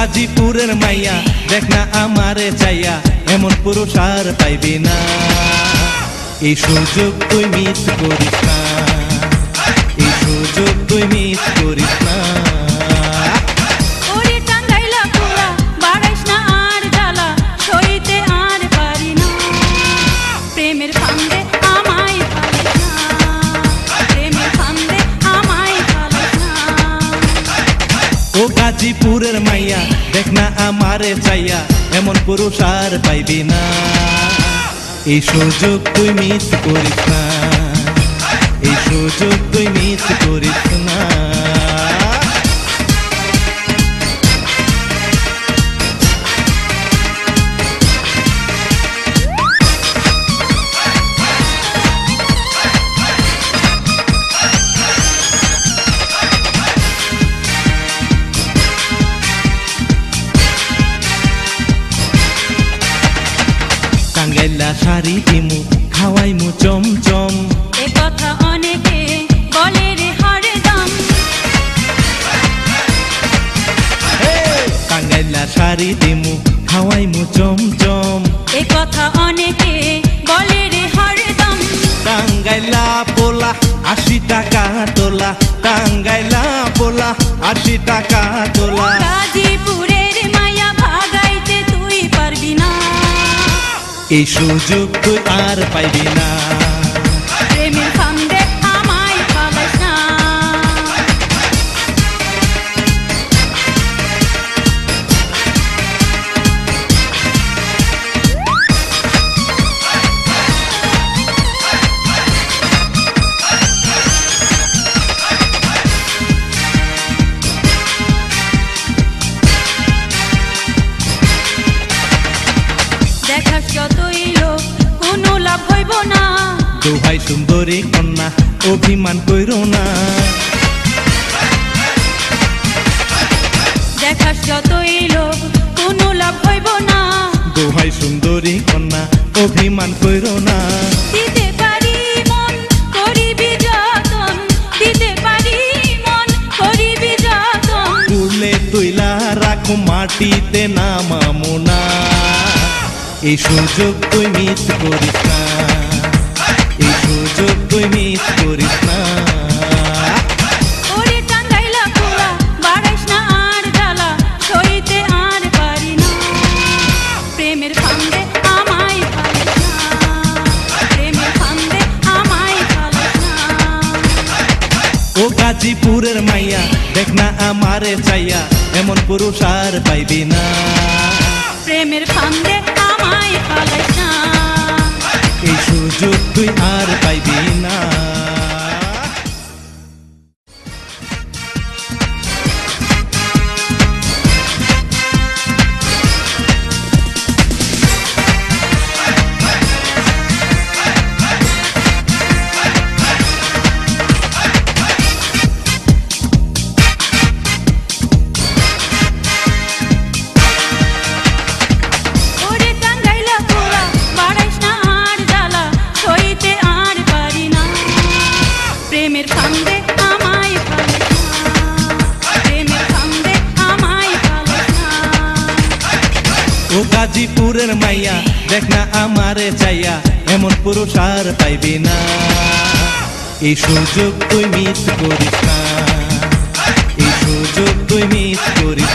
গাজীপুরের মাইয়া দেখ না আমারে চাইয়া, এমন পুরুষ আর পাইবি না। এই সুযোগ তুই মিস করিস না, এই সুযোগ তুই মিস করিস না। ও গাজীপুরের মাইয়া দেখ না আমারে চাইয়া, এমন পুরুষ আর পাইবি না। এই সুযোগ তুই মিস করিস না, এই সুযোগ তুই মিস করিস না। টাঙ্গাইলা শাড়ি দিমু, খাওয়াইমু চমচম, এ কথা অনেকে বলে রে হরদম। টাঙ্গাইলা শাড়ি দিমু, খাওয়াইমু চমচম, এ কথা অনেকে বলে রে হরদম। টাঙ্গাইলা পোলা ৮০ টাকা তোলা, টাঙ্গাইলা পোলা ৮০ টাকা তোলা। গাজীপুরের মায়া ভাগাইতে তুই পারবি না, এই সুযোগ তুই আর পাইবি না। প্রেমের ফান্দে আমায় পালাস না। দেখাস যতই লোক কোনো লাভ হইব না। দোহাই সুন্দরী কন্যা অভিমান কইরো না, দেখাস যতই লোক কোনো লাভ হইব না। দোহাই সুন্দরী কন্যা অভিমান কইরো না। দিতে পারি মন করিবি যতন, দিতে পারি মন করিবি যতন। তুলে তুইলা রাখো মাটিতে নামামু না, এই সুযোগ তুই মিস করিস না, এই সুযোগ তুই মিস করিস না। ওরে টাঙ্গাইলা পোলা বাড়াইস না আর জ্বালা, সইতে আর পারি না। প্রেমের ফান্দে আমায় পালাস না, প্রেমের ফান্দে আমায় পালাস না। ও গাজীপুরের মাইয়া দেখ না আমারে চাইয়া, এমন পুরুষ আর পাইবি না। প্রেমের ফান্দে আমায় পালাস না, এই সুযোগ তুই আর পাইবি না। ওরে টাঙ্গাইলা পোলা বাড়াইস না আর জ্বালা, সইতে আর পারি না। প্রেমের ফান্দে আমায় পালাস না, প্রেমের ফান্দে আমায় পালাস না। ও গাজীপুরের মাইয়া দেখ না আমারে চাইয়া, এমন পুরুষ আর পাইবি না। এই সুযোগ তুই মিস করিস না, এই সুযোগ তুই মিস করিস